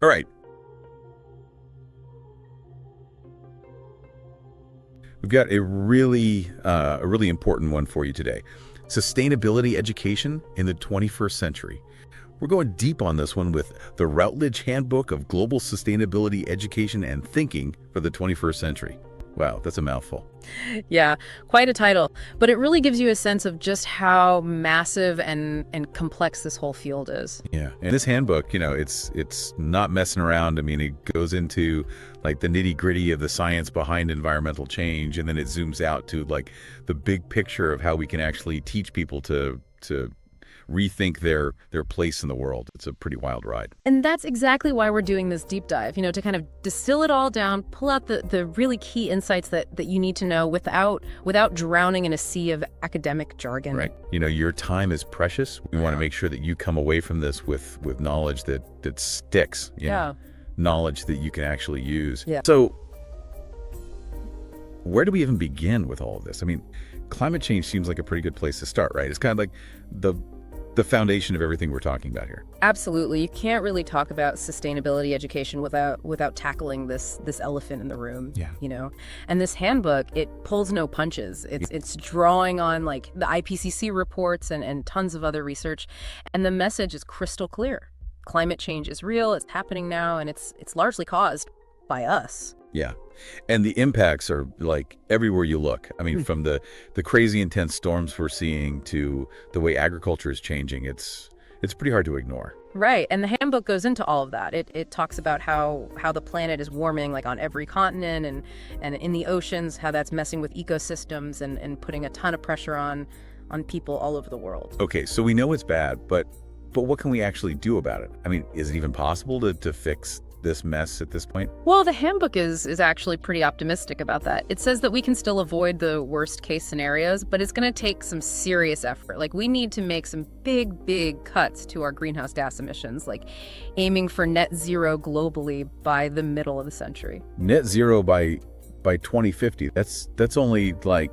All right. We've got a really important one for you today. Sustainability education in the 21st century. We're going deep on this one with the Routledge Handbook of Global Sustainability Education and Thinking for the 21st Century. Wow, that's a mouthful. Yeah, quite a title. But it really gives you a sense of just how massive and complex this whole field is. Yeah, and this handbook, it's not messing around. I mean, it goes into like the nitty-gritty of the science behind environmental change, and then it zooms out to like the big picture of how we can actually teach people to rethink their place in the world. It's a pretty wild ride. And that's exactly why we're doing this deep dive, to kind of distill it all down, pull out the really key insights that you need to know without drowning in a sea of academic jargon. Right. Your time is precious. We want to make sure that you come away from this with knowledge that sticks. Knowledge that you can actually use. Yeah. So where do we even begin with all of this? I mean, climate change seems like a pretty good place to start, right? It's kind of like the foundation of everything we're talking about here. Absolutely. You can't really talk about sustainability education without tackling this elephant in the room. Yeah. And this handbook, it pulls no punches. It's drawing on like the IPCC reports and tons of other research. And the message is crystal clear. Climate change is real, it's happening now, and it's largely caused by us. Yeah. And the impacts are like everywhere you look. I mean, from the crazy intense storms we're seeing to the way agriculture is changing, it's pretty hard to ignore. Right. And the handbook goes into all of that. It talks about how the planet is warming like on every continent and in the oceans, how that's messing with ecosystems and putting a ton of pressure on people all over the world. Okay, so we know it's bad, but what can we actually do about it? I mean, is it even possible to fix this mess at this point? Well, the handbook is actually pretty optimistic about that. It says that we can still avoid the worst case scenarios, but it's going to take some serious effort. Like we need to make some big cuts to our greenhouse gas emissions, like aiming for net zero globally by the middle of the century. Net zero by 2050. That's only like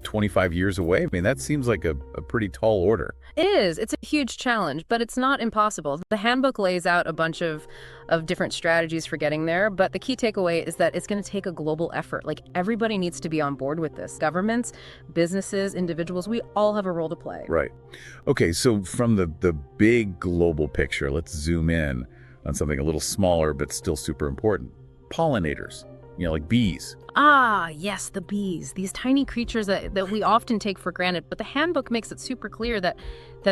25 years away. I mean, that seems like a pretty tall order. It is. It's a huge challenge, but it's not impossible. The handbook lays out a bunch of different strategies for getting there, but the key takeaway is that it's going to take a global effort. Like everybody needs to be on board with this. Governments, businesses, individuals, we all have a role to play. Right. Okay, so from the big global picture, let's zoom in on something a little smaller but still super important. Pollinators, like bees. Ah, yes, the bees, these tiny creatures that we often take for granted. But the handbook makes it super clear that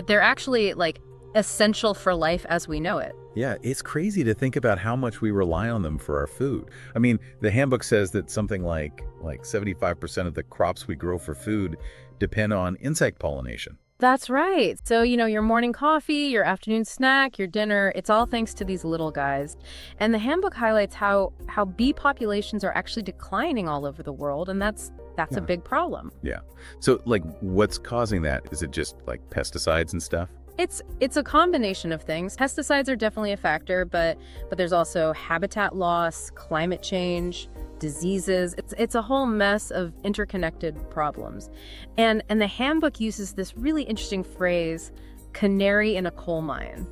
they're actually like essential for life as we know it. Yeah, it's crazy to think about how much we rely on them for our food. I mean, the handbook says that something like 75% of the crops we grow for food depend on insect pollination. That's right. So, your morning coffee, your afternoon snack, your dinner, it's all thanks to these little guys. And the handbook highlights how bee populations are actually declining all over the world, and that's a big problem. Yeah. So, like, what's causing that? Is it just like pesticides and stuff? It's a combination of things. Pesticides are definitely a factor, but there's also habitat loss, climate change, diseases. It's a whole mess of interconnected problems. And the handbook uses this really interesting phrase, canary in a coal mine.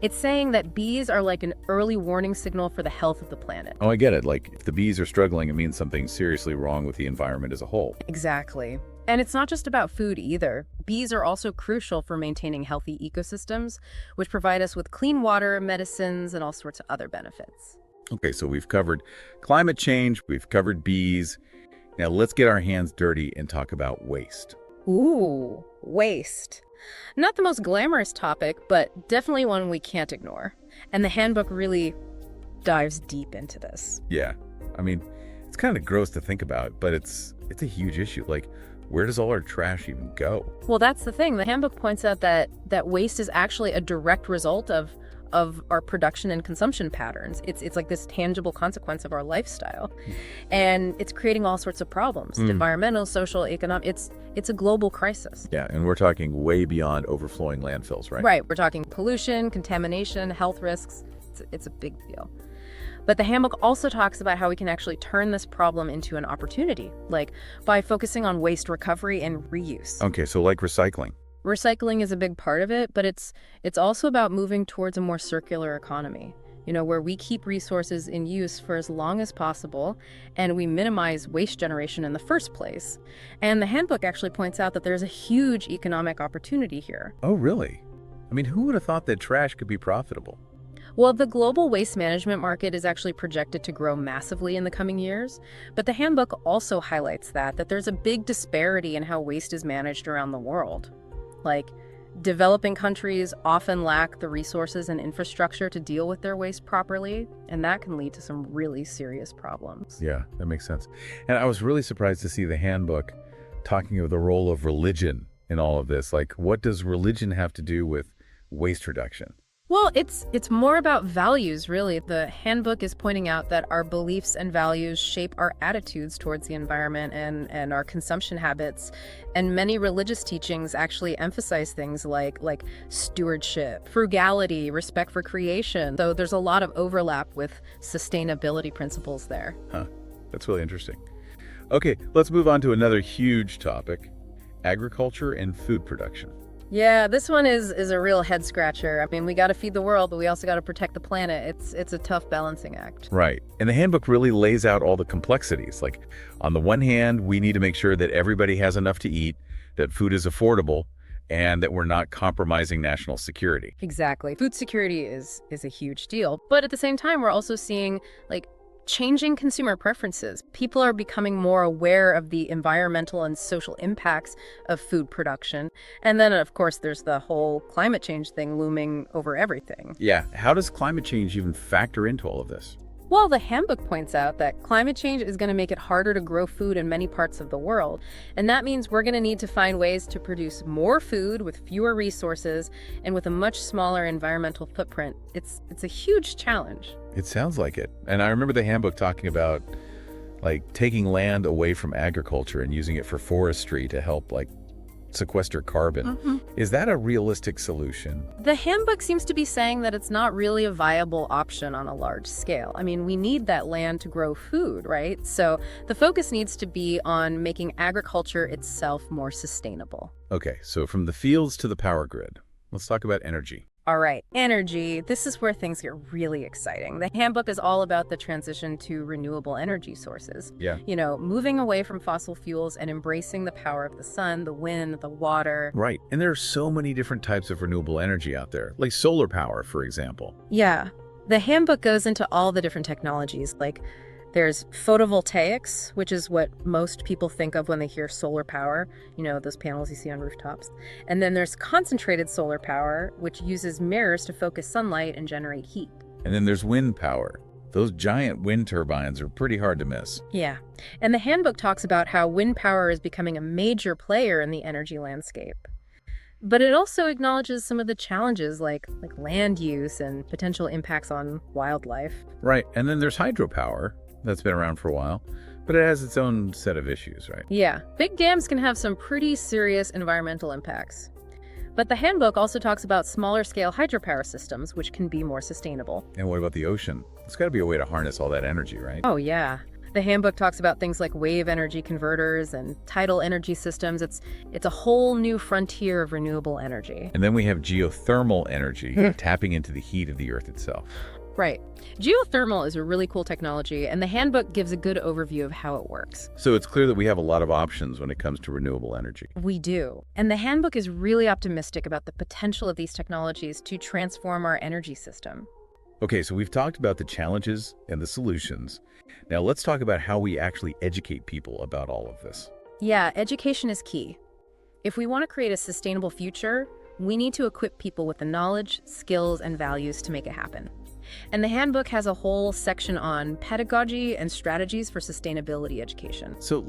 It's saying that bees are like an early warning signal for the health of the planet. Oh, I get it. Like, if the bees are struggling, it means something's seriously wrong with the environment as a whole. Exactly. And it's not just about food either. Bees are also crucial for maintaining healthy ecosystems, which provide us with clean water, medicines, and all sorts of other benefits. Okay, so we've covered climate change, we've covered bees. Now let's get our hands dirty and talk about waste. Ooh, waste. Not the most glamorous topic, but definitely one we can't ignore. And the handbook really dives deep into this. Yeah, I mean, it's kind of gross to think about, but it's a huge issue. Like, where does all our trash even go? Well, that's the thing. The handbook points out that waste is actually a direct result of our production and consumption patterns. It's like this tangible consequence of our lifestyle. And it's creating all sorts of problems, environmental, social, economic. It's a global crisis. Yeah, and we're talking way beyond overflowing landfills, right? Right. We're talking pollution, contamination, health risks. It's a big deal. But the handbook also talks about how we can actually turn this problem into an opportunity, like by focusing on waste recovery and reuse. Okay, so like recycling. Recycling is a big part of it, but it's also about moving towards a more circular economy. where we keep resources in use for as long as possible and we minimize waste generation in the first place. And the handbook actually points out that there's a huge economic opportunity here. Oh, really? I mean, who would have thought that trash could be profitable? Well, the global waste management market is actually projected to grow massively in the coming years, but the handbook also highlights that there's a big disparity in how waste is managed around the world. Like, developing countries often lack the resources and infrastructure to deal with their waste properly, and that can lead to some really serious problems. Yeah, that makes sense. And I was really surprised to see the handbook talking of the role of religion in all of this. Like, what does religion have to do with waste reduction? Well, it's more about values, really. The handbook is pointing out that our beliefs and values shape our attitudes towards the environment and our consumption habits. And many religious teachings actually emphasize things like stewardship, frugality, respect for creation. So there's a lot of overlap with sustainability principles there. Huh. That's really interesting. Okay, let's move on to another huge topic, agriculture and food production. Yeah, this one is a real head scratcher. I mean, we got to feed the world, but we also got to protect the planet. It's a tough balancing act. Right. And the handbook really lays out all the complexities. Like, on the one hand, we need to make sure that everybody has enough to eat, that food is affordable, and that we're not compromising national security. Exactly. Food security is a huge deal. But at the same time, we're also seeing, changing consumer preferences. People are becoming more aware of the environmental and social impacts of food production. And then, of course, there's the whole climate change thing looming over everything. Yeah. How does climate change even factor into all of this? Well, the handbook points out that climate change is going to make it harder to grow food in many parts of the world. And that means we're going to need to find ways to produce more food with fewer resources and with a much smaller environmental footprint. It's a huge challenge. It sounds like it. And I remember the handbook talking about, taking land away from agriculture and using it for forestry to help, sequester carbon. Is that a realistic solution? The handbook seems to be saying that it's not really a viable option on a large scale. I mean, we need that land to grow food, right? So the focus needs to be on making agriculture itself more sustainable. Okay, so from the fields to the power grid, let's talk about energy. All right, energy. This is where things get really exciting. The handbook is all about the transition to renewable energy sources. Yeah. Moving away from fossil fuels and embracing the power of the sun, the wind, the water. Right. And there are so many different types of renewable energy out there, like solar power, for example. Yeah. The handbook goes into all the different technologies, there's photovoltaics, which is what most people think of when they hear solar power, those panels you see on rooftops. And then there's concentrated solar power, which uses mirrors to focus sunlight and generate heat. And then there's wind power. Those giant wind turbines are pretty hard to miss. Yeah. And the handbook talks about how wind power is becoming a major player in the energy landscape. But it also acknowledges some of the challenges like land use and potential impacts on wildlife. Right. And then there's hydropower. That's been around for a while, but it has its own set of issues, right? Yeah, big dams can have some pretty serious environmental impacts. But the handbook also talks about smaller scale hydropower systems, which can be more sustainable. And what about the ocean? There's got to be a way to harness all that energy, right? Oh, yeah. The handbook talks about things like wave energy converters and tidal energy systems. It's a whole new frontier of renewable energy. And then we have geothermal energy, tapping into the heat of the Earth itself. Right. Geothermal is a really cool technology, and the handbook gives a good overview of how it works. So it's clear that we have a lot of options when it comes to renewable energy. We do. And the handbook is really optimistic about the potential of these technologies to transform our energy system. Okay, so we've talked about the challenges and the solutions. Now let's talk about how we actually educate people about all of this. Yeah, education is key. If we want to create a sustainable future, we need to equip people with the knowledge, skills, and values to make it happen. And the handbook has a whole section on pedagogy and strategies for sustainability education. So,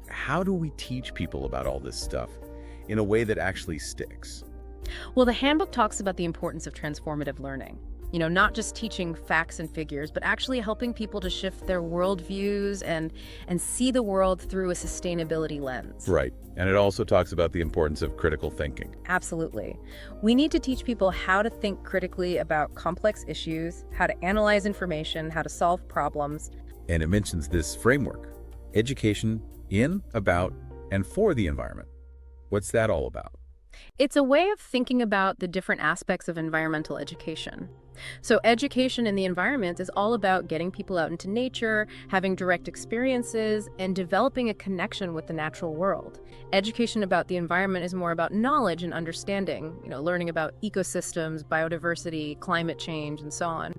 how do we teach people about all this stuff in a way that actually sticks? Well, the handbook talks about the importance of transformative learning. Not just teaching facts and figures, but actually helping people to shift their worldviews and see the world through a sustainability lens. Right. And it also talks about the importance of critical thinking. Absolutely. We need to teach people how to think critically about complex issues, how to analyze information, how to solve problems. And it mentions this framework, education in, about, and for the environment. What's that all about? It's a way of thinking about the different aspects of environmental education. So, education in the environment is all about getting people out into nature, having direct experiences, and developing a connection with the natural world. Education about the environment is more about knowledge and understanding, learning about ecosystems, biodiversity, climate change, and so on.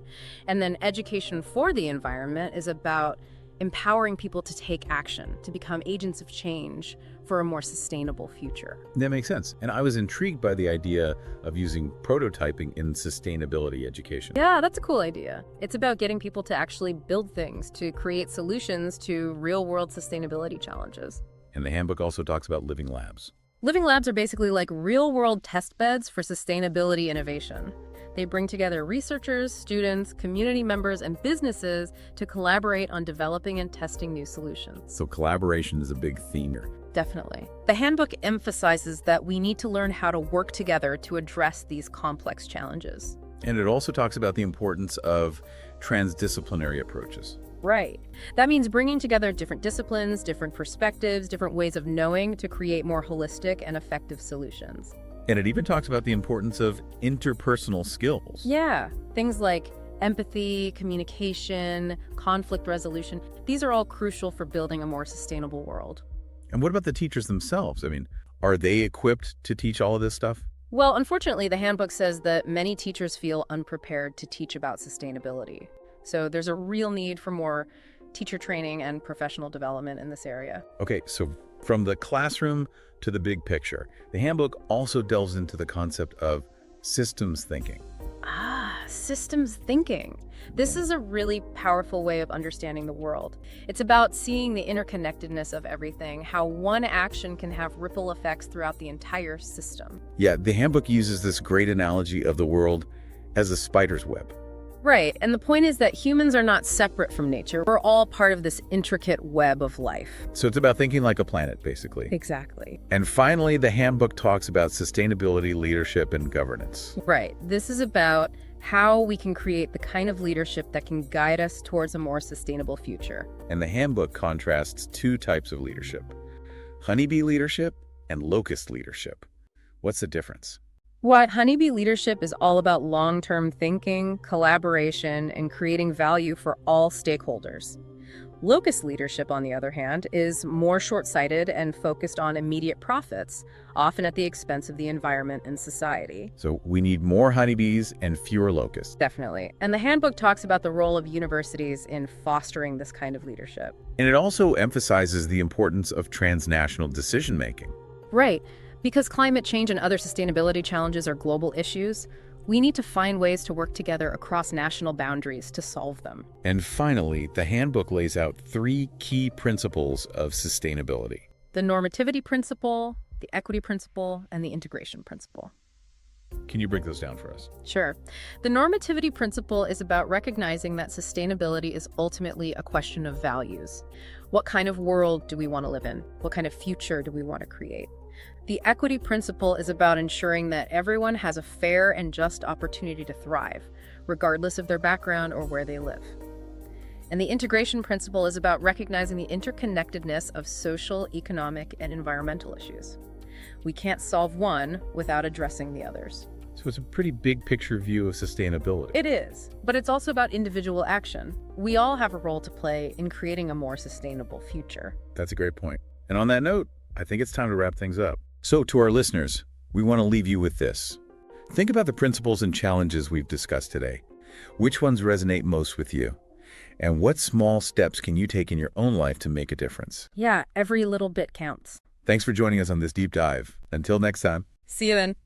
And then education for the environment is about empowering people to take action, to become agents of change for a more sustainable future. That makes sense. And I was intrigued by the idea of using prototyping in sustainability education. Yeah, that's a cool idea. It's about getting people to actually build things, to create solutions to real-world sustainability challenges. And the handbook also talks about living labs. Living labs are basically like real-world test beds for sustainability innovation. They bring together researchers, students, community members, and businesses to collaborate on developing and testing new solutions. So collaboration is a big theme here. Definitely. The handbook emphasizes that we need to learn how to work together to address these complex challenges. And it also talks about the importance of transdisciplinary approaches. Right. That means bringing together different disciplines, different perspectives, different ways of knowing to create more holistic and effective solutions. And it even talks about the importance of interpersonal skills. Yeah, things like empathy, communication, conflict resolution. These are all crucial for building a more sustainable world. And what about the teachers themselves? I mean, are they equipped to teach all of this stuff? Well, unfortunately, the handbook says that many teachers feel unprepared to teach about sustainability. So there's a real need for more teacher training and professional development in this area. Okay, so from the classroom to the big picture, the handbook also delves into the concept of systems thinking. Systems thinking. This is a really powerful way of understanding the world. It's about seeing the interconnectedness of everything, how one action can have ripple effects throughout the entire system. Yeah, the handbook uses this great analogy of the world as a spider's web. Right, and the point is that humans are not separate from nature. We're all part of this intricate web of life. So it's about thinking like a planet, basically. Exactly. And finally, the handbook talks about sustainability, leadership, and governance. Right. This is about how we can create the kind of leadership that can guide us towards a more sustainable future. And the handbook contrasts two types of leadership: honeybee leadership and locust leadership. What's the difference? What honeybee leadership is all about long-term thinking, collaboration, and creating value for all stakeholders. Locust leadership, on the other hand, is more short-sighted and focused on immediate profits, often at the expense of the environment and society. So we need more honeybees and fewer locusts. Definitely. And the handbook talks about the role of universities in fostering this kind of leadership. And it also emphasizes the importance of transnational decision-making. Right. Because climate change and other sustainability challenges are global issues, we need to find ways to work together across national boundaries to solve them. And finally, the handbook lays out three key principles of sustainability: The normativity principle, the equity principle, and the integration principle. Can you break those down for us? Sure. The normativity principle is about recognizing that sustainability is ultimately a question of values. What kind of world do we want to live in? What kind of future do we want to create? The equity principle is about ensuring that everyone has a fair and just opportunity to thrive, regardless of their background or where they live. And the integration principle is about recognizing the interconnectedness of social, economic, and environmental issues. We can't solve one without addressing the others. So it's a pretty big picture view of sustainability. It is, but it's also about individual action. We all have a role to play in creating a more sustainable future. That's a great point. And on that note, I think it's time to wrap things up. So to our listeners, we want to leave you with this. Think about the principles and challenges we've discussed today. Which ones resonate most with you? And what small steps can you take in your own life to make a difference? Yeah, every little bit counts. Thanks for joining us on this deep dive. Until next time. See you then.